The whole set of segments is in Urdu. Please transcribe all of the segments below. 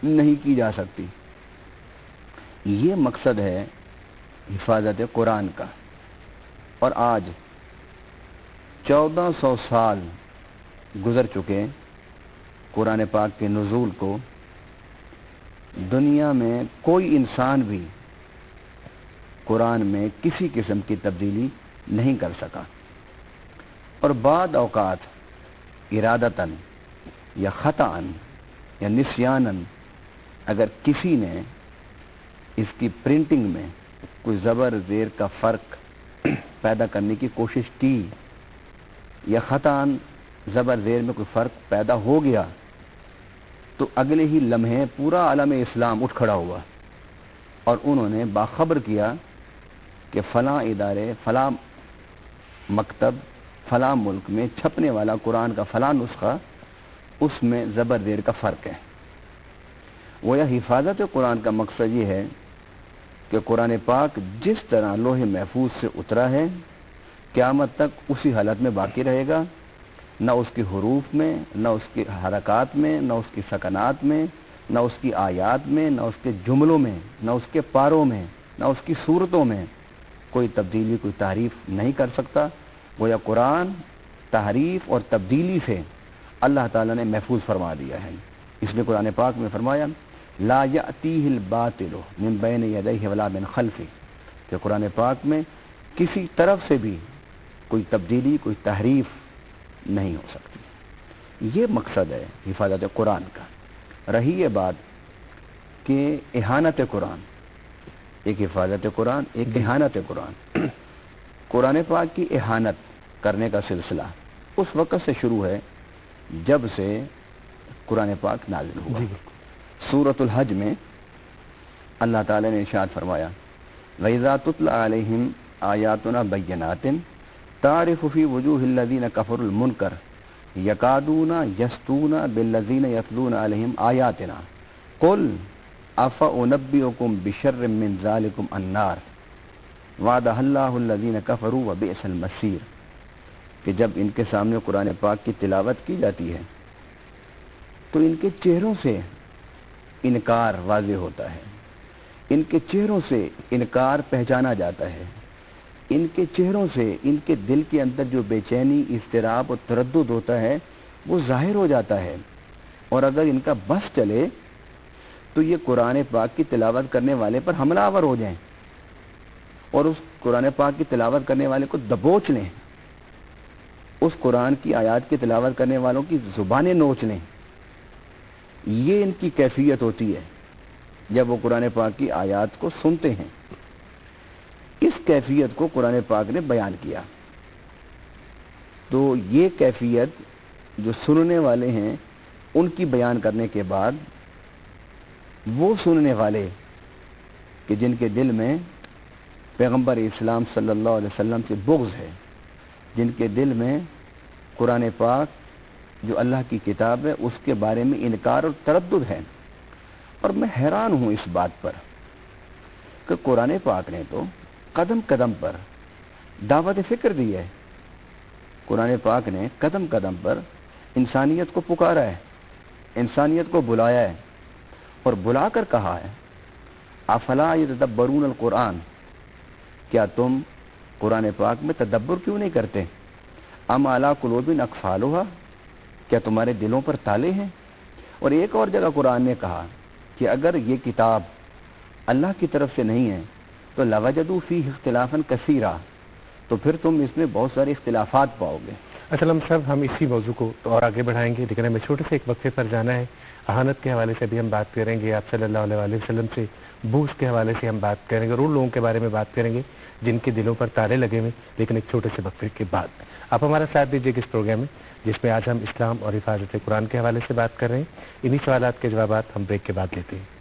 نہیں کی جا سکتی۔ یہ مقصد ہے حفاظت قرآن کا۔ اور آج 1400 سال گزر چکے قرآن پاک کے نزول کو، دنیا میں کوئی انسان بھی قرآن میں کسی قسم کی تبدیلی نہیں کر سکا، اور بعض اوقات ارادتاً یا خطأً یا نسیاناً اگر کسی نے اس کی پرنٹنگ میں کوئی زبر زیر کا فرق پیدا کرنے کی کوشش کی، یا خطأً زبر زیر میں کوئی فرق پیدا ہو گیا، تو اگلے ہی لمحے پورا عالم اسلام اٹھ کھڑا ہوا اور انہوں نے باخبر کیا کہ فلاں ادارے، فلاں مکتب، فلاں ملک میں چھپنے والا قرآن کا فلاں نسخہ، اس میں زبر زیر کا فرق ہے۔ وہ یہ حفاظت قرآن کا مقصد یہ ہے کہ قرآن پاک جس طرح لوح محفوظ سے اترا ہے قیامت تک اسی حالت میں باقی رہے گا، نہ اس کے حروف میں، نہ اس کی حرکات میں، نہ اس کی سکنات میں، نہ اس کی آیات میں، نہ اس کے جملوں میں، نہ اس کے پاروں میں، نہ اس کی صورتوں میں کوئی تبدیلی، کوئی تحریف نہیں کر سکتا۔ وہ یا قرآن تحریف اور تبدیلی سے اللہ تعالیٰ نے محفوظ فرما دیا ہے۔ اس نے قرآن پاک میں فرمایا لا یأتیہ الباطل من بین یدیہ ولا من خلفہ، کہ قرآن پاک میں کسی طرف سے بھی کوئی تبدیلی، کوئی تحریف نہیں ہو سکتی۔ یہ مقصد ہے حفاظت قرآن کا۔ رہی یہ بات کہ اہانت قرآن، ایک حفاظت قرآن، ایک اہانت قرآن۔ قرآن پاک کی اہانت کرنے کا سلسلہ اس وقت سے شروع ہے جب سے قرآن پاک نازل ہوا۔ سورۃ الحج میں اللہ تعالی نے ارشاد فرمایا وَإِذَا تُتْلَى عَلَيْهِمْ آيَاتُنَا بَيِّنَاتٍ تَعْرِفُ فِي وُجُوهِ الَّذِينَ كَفَرُوا الْمُنكَرَ يَكَادُونَ يَسْطُونَ بِالَّذِينَ يَتْلُونَ عَلَيْهِمْ آيَاتِنَا قُلْ أَفَأُنَبِّئُكُم بِشَرٍّ مِّن ذَلِكُمْ النَّارُ وَعَدَهَا اللَّهُ الَّذِينَ كَفَرُوا وَبِئْسَ الْمَصِيرُ، کہ جب ان کے سامنے قرآن پاک کی تلاوت کی جاتی ہے تو ان کے چہروں سے انکار واضح ہوتا ہے، ان کے چہروں سے انکار پہچانا جاتا ہے، ان کے چہروں سے ان کے دل کے اندر جو بے چینی، اضطراب اور تردد ہوتا ہے وہ ظاہر ہو جاتا ہے، اور اگر ان کا بس چلے تو یہ قرآن پاک کی تلاوت کرنے والے پر حملہ آور ہو جائیں اور اس قرآن پاک کی تلاوت کرنے والے کو دبوچ لیں، اس قرآن کی آیات کی تلاوت کرنے والوں کی زبانیں نوچ لیں۔ یہ ان کی کیفیت ہوتی ہے جب وہ قرآن پاک کی آیات کو سنتے ہیں۔ اس کیفیت کو قرآن پاک نے بیان کیا، تو یہ کیفیت جو سننے والے ہیں ان کی بیان کرنے کے بعد وہ سننے والے کہ جن کے دل میں پیغمبر اسلام صلی اللہ علیہ وسلم سے بغض ہے، جن کے دل میں قرآن پاک جو اللہ کی کتاب ہے اس کے بارے میں انکار اور تردد ہے۔ اور میں حیران ہوں اس بات پر کہ قرآن پاک نے تو قدم قدم پر دعوت فکر دی ہے، قرآن پاک نے قدم قدم پر انسانیت کو پکارا ہے، انسانیت کو بلایا ہے، اور بلا کر کہا ہے افلا یتدبرون القرآن، کیا تم قرآن پاک میں تدبر کیوں نہیں کرتے؟ ام علی قلوب اقفالھا، کیا تمہارے دلوں پر تالے ہیں؟ اور ایک اور جگہ قرآن نے کہا کہ اگر یہ کتاب اللہ کی طرف سے نہیں ہے تو لوجدوا فیہ اختلافا کثیرا، تو پھر تم اس میں بہت سارے اختلافات پاؤ گے۔ اسلم صاحب، ہم اسی موضوع کو تو اور آگے بڑھائیں گے، لیکن ہمیں چھوٹے سے ایک وقفے پر جانا ہے۔ اہانت کے حوالے سے بھی ہم بات کریں گے، آپ صلی اللہ علیہ وسلم سے بغض کے حوالے سے ہم بات کریں گے، اور ان لوگوں کے بارے میں بات کریں گے جن کے دلوں پر تالے لگے ہوئے، لیکن ایک چھوٹے سے وقفے کے بعد آپ ہمارا ساتھ دیجیے اس پروگرام میں، جس میں آج ہم اسلام اور حفاظت قرآن کے حوالے سے بات کر رہے ہیں۔ انہی سوالات کے جوابات ہم بریک کے بعد لیتے ہیں۔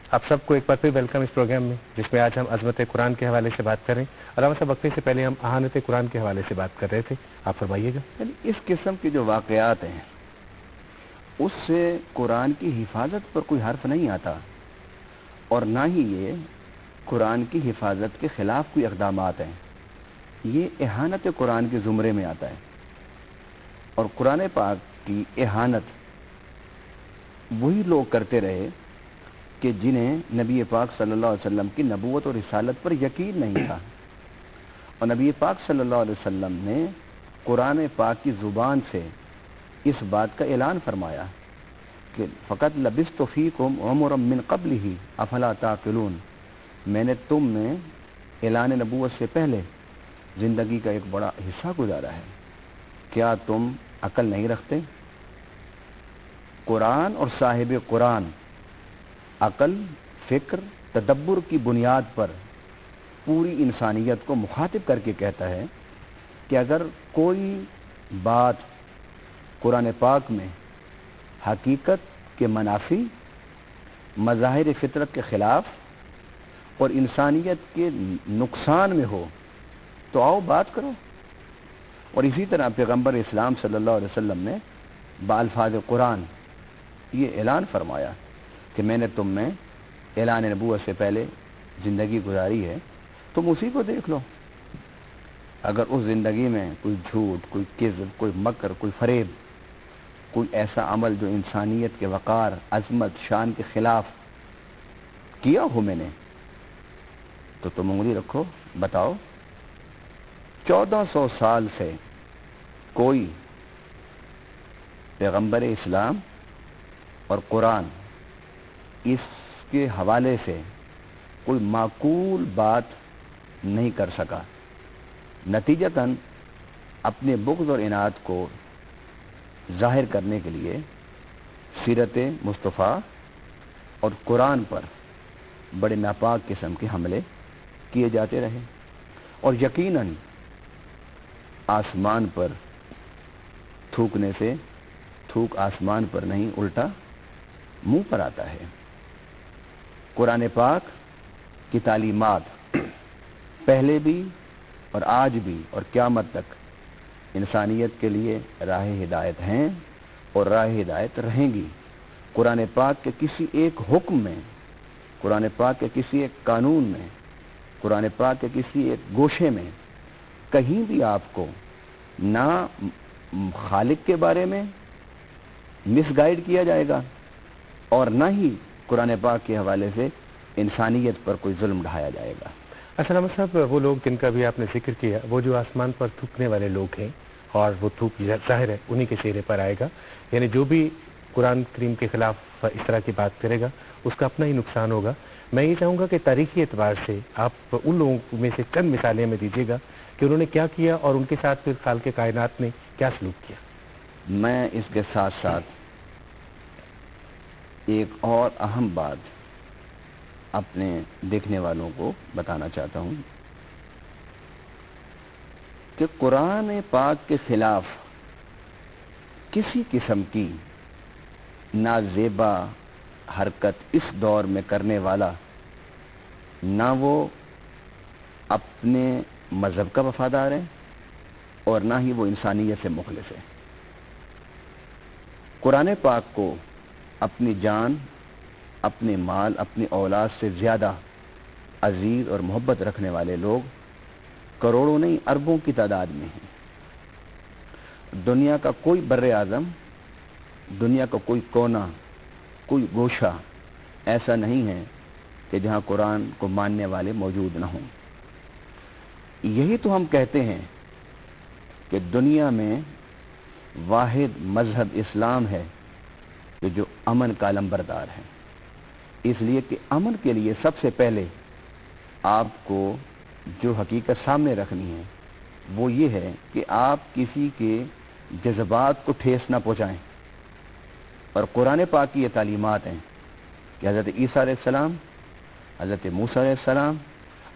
آپ سب کو ایک بار پھر ویلکم اس پروگرام میں، جس میں آج ہم عظمت قرآن کے حوالے سے بات کریں۔ علامہ صاحب، وقفے سے پہلے ہم اہانت قرآن کے حوالے سے بات کر رہے تھے، آپ فرمائیے گا۔ یعنی اس قسم کے جو واقعات ہیں اس سے قرآن کی حفاظت پر کوئی حرف نہیں آتا، اور نہ ہی یہ قرآن کی حفاظت کے خلاف کوئی اقدامات ہیں. یہ اہانت قرآن کے زمرے میں آتا ہے. اور قرآن پاک کی اہانت وہی لوگ کرتے رہے کہ جنہیں نبی پاک صلی اللہ علیہ وسلم کی نبوت اور رسالت پر یقین نہیں تھا. اور نبی پاک صلی اللہ علیہ وسلم نے قرآن پاک کی زبان سے اس بات کا اعلان فرمایا کہ فقط لبثت فیکم عمرا من قبلہ افلا تعقلون، میں نے تم میں اعلان نبوت سے پہلے زندگی کا ایک بڑا حصہ گزارا ہے، کیا تم عقل نہیں رکھتے؟ قرآن اور صاحب قرآن عقل، فکر، تدبر کی بنیاد پر پوری انسانیت کو مخاطب کر کے کہتا ہے کہ اگر کوئی بات قرآن پاک میں حقیقت کے منافی، مظاہر فطرت کے خلاف اور انسانیت کے نقصان میں ہو تو آؤ بات کرو. اور اسی طرح پیغمبر اسلام صلی اللہ علیہ وسلم نے بالفاظ قرآن یہ اعلان فرمایا کہ میں نے تم میں اعلان نبوت سے پہلے زندگی گزاری ہے، تم اسی کو دیکھ لو. اگر اس زندگی میں کوئی جھوٹ، کوئی کذب، کوئی مکر، کوئی فریب، کوئی ایسا عمل جو انسانیت کے وقار، عظمت، شان کے خلاف کیا ہو میں نے، تو تم انگلی رکھو، بتاؤ. 1400 سال سے کوئی پیغمبر اسلام اور قرآن اس کے حوالے سے کوئی معقول بات نہیں کر سکا. نتیجتاً اپنے بغض اور عناد کو ظاہر کرنے کے لیے سیرت مصطفیٰ اور قرآن پر بڑے ناپاک قسم کے حملے کیے جاتے رہے. اور یقیناً آسمان پر تھوکنے سے تھوک آسمان پر نہیں، الٹا منہ پر آتا ہے. قرآن پاک کی تعلیمات پہلے بھی اور آج بھی اور قیامت تک انسانیت کے لیے راہ ہدایت ہیں اور راہ ہدایت رہیں گی. قرآن پاک کے کسی ایک حکم میں، قرآن پاک کے کسی ایک قانون میں، قرآن پاک کے کسی ایک گوشے میں کہیں بھی آپ کو نہ خالق کے بارے میں مس گائیڈ کیا جائے گا اور نہ ہی قرآن پاک کے حوالے سے انسانیت پر کوئی ظلم ڈھایا جائے گا. اسلام صاحب، وہ لوگ جن کا بھی آپ نے ذکر کیا، وہ جو آسمان پر تھوکنے والے لوگ ہیں، اور وہ تھوک ظاہر ہے انہی کے چہرے پر آئے گا، یعنی جو بھی قرآن کریم کے خلاف اس طرح کی بات کرے گا اس کا اپنا ہی نقصان ہوگا. میں یہ چاہوں گا کہ تاریخی اعتبار سے آپ ان لوگوں میں سے چند مثالیں ہمیں دیجیے گا کہ انہوں نے کیا کیا اور ان کے ساتھ پھر خالق کائنات نے کیا سلوک کیا. میں اس کے ساتھ ساتھ ایک اور اہم بات اپنے دیکھنے والوں کو بتانا چاہتا ہوں کہ قرآن پاک کے خلاف کسی قسم کی نازیبا حرکت اس دور میں کرنے والا نہ وہ اپنے مذہب کا وفادار ہے اور نہ ہی وہ انسانیت سے مخلص ہے. قرآن پاک کو اپنی جان، اپنے مال، اپنی اولاد سے زیادہ عزیز اور محبت رکھنے والے لوگ کروڑوں نہیں اربوں کی تعداد میں ہیں. دنیا کا کوئی بر اعظم، دنیا کا کوئی کونا، کوئی گوشہ ایسا نہیں ہے کہ جہاں قرآن کو ماننے والے موجود نہ ہوں. یہی تو ہم کہتے ہیں کہ دنیا میں واحد مذہب اسلام ہے کہ جو امن کا علمبردار ہے. اس لیے کہ امن کے لیے سب سے پہلے آپ کو جو حقیقت سامنے رکھنی ہے وہ یہ ہے کہ آپ کسی کے جذبات کو ٹھیس نہ پہنچائیں. اور قرآن پاک کی یہ تعلیمات ہیں کہ حضرت عیسیٰ علیہ السلام، حضرت موسیٰ علیہ السلام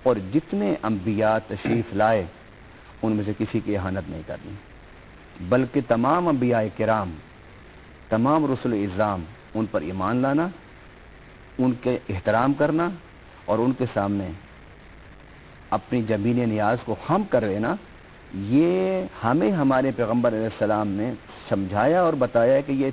اور جتنے انبیاء تشریف لائے ان میں سے کسی کی اہانت نہیں کرنی، بلکہ تمام انبیاء کرام، تمام رسل اعظام، ان پر ایمان لانا، ان کے احترام کرنا اور ان کے سامنے اپنی جبین نیاز کو خم کر لینا. یہ ہمیں ہمارے پیغمبر علیہ السلام نے سمجھایا اور بتایا کہ یہ